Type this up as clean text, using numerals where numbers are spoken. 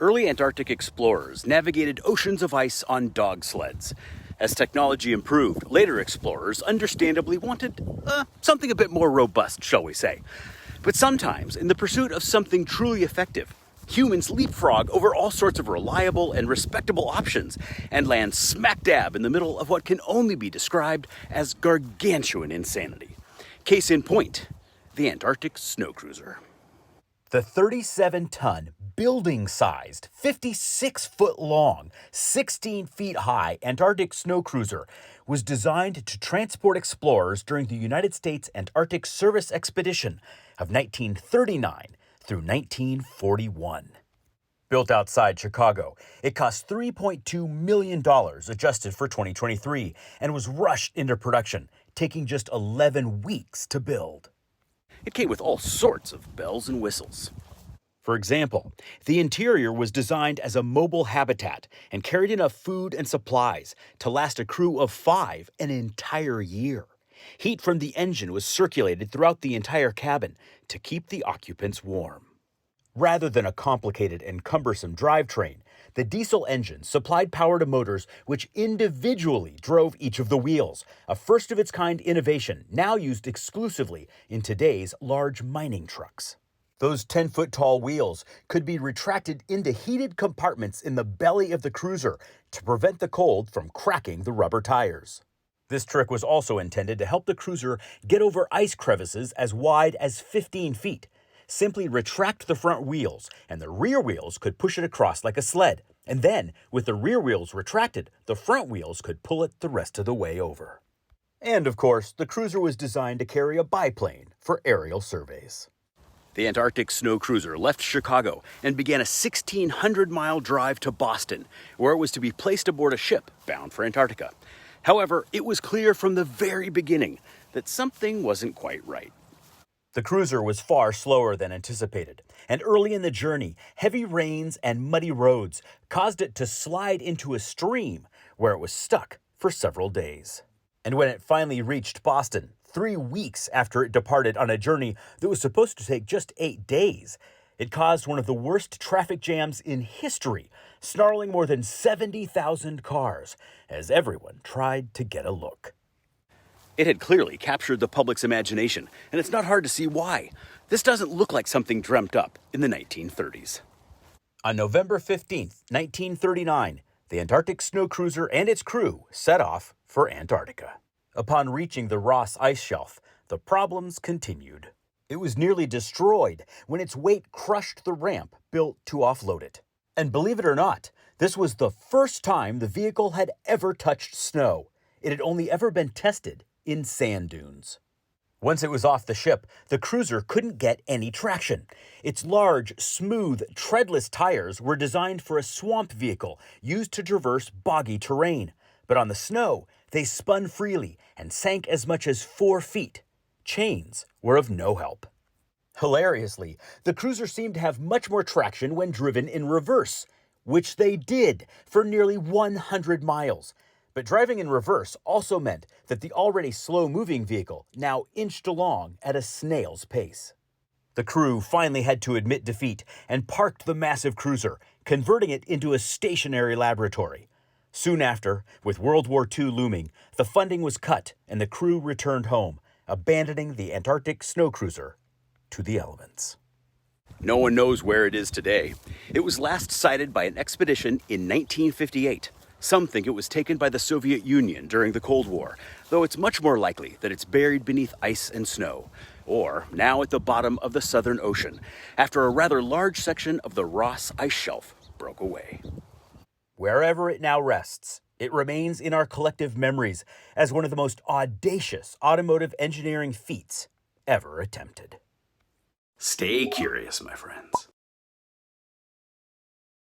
Early Antarctic explorers navigated oceans of ice on dog sleds. As technology improved, later explorers understandably wanted something a bit more robust, shall we say. But sometimes, in the pursuit of something truly effective, humans leapfrog over all sorts of reliable and respectable options and land smack dab in the middle of what can only be described as gargantuan insanity. Case in point, the Antarctic snow cruiser. The 37-ton, building-sized, 56-foot long, 16 feet high Antarctic snow cruiser was designed to transport explorers during the United States Antarctic Service Expedition of 1939 through 1941. Built outside Chicago, it cost $3.2 million adjusted for 2023 and was rushed into production, taking just 11 weeks to build. It came with all sorts of bells and whistles. For example, the interior was designed as a mobile habitat and carried enough food and supplies to last a crew of 5 an entire year. Heat from the engine was circulated throughout the entire cabin to keep the occupants warm. Rather than a complicated and cumbersome drivetrain, the diesel engine supplied power to motors which individually drove each of the wheels, a first-of-its-kind innovation now used exclusively in today's large mining trucks. Those 10-foot-tall wheels could be retracted into heated compartments in the belly of the cruiser to prevent the cold from cracking the rubber tires. This trick was also intended to help the cruiser get over ice crevices as wide as 15 feet. Simply retract the front wheels, and the rear wheels could push it across like a sled. And then, with the rear wheels retracted, the front wheels could pull it the rest of the way over. And of course, the cruiser was designed to carry a biplane for aerial surveys. The Antarctic snow cruiser left Chicago and began a 1,600-mile drive to Boston, where it was to be placed aboard a ship bound for Antarctica. However, it was clear from the very beginning that something wasn't quite right. The cruiser was far slower than anticipated, and early in the journey, heavy rains and muddy roads caused it to slide into a stream where it was stuck for several days. And when it finally reached Boston, 3 weeks after it departed on a journey that was supposed to take just 8 days, it caused one of the worst traffic jams in history, snarling more than 70,000 cars as everyone tried to get a look. It had clearly captured the public's imagination, and it's not hard to see why. This doesn't look like something dreamt up in the 1930s. On November 15, 1939, the Antarctic snow cruiser and its crew set off for Antarctica. Upon reaching the Ross ice shelf, the problems continued. It was nearly destroyed when its weight crushed the ramp built to offload it. And believe it or not, this was the first time the vehicle had ever touched snow. It had only ever been tested in sand dunes. Once it was off the ship, the cruiser couldn't get any traction. Its large, smooth, treadless tires were designed for a swamp vehicle used to traverse boggy terrain. But on the snow, they spun freely and sank as much as 4 feet. Chains were of no help. Hilariously, the cruiser seemed to have much more traction when driven in reverse, which they did for nearly 100 miles. But driving in reverse also meant that the already slow-moving vehicle now inched along at a snail's pace. The crew finally had to admit defeat and parked the massive cruiser, converting it into a stationary laboratory. Soon after, with World War II looming, the funding was cut and the crew returned home, abandoning the Antarctic snow cruiser to the elements. No one knows where it is today. It was last sighted by an expedition in 1958. Some think it was taken by the Soviet Union during the Cold War, though it's much more likely that it's buried beneath ice and snow, or now at the bottom of the Southern Ocean, after a rather large section of the Ross ice shelf broke away. Wherever it now rests, it remains in our collective memories as one of the most audacious automotive engineering feats ever attempted. Stay curious, my friends.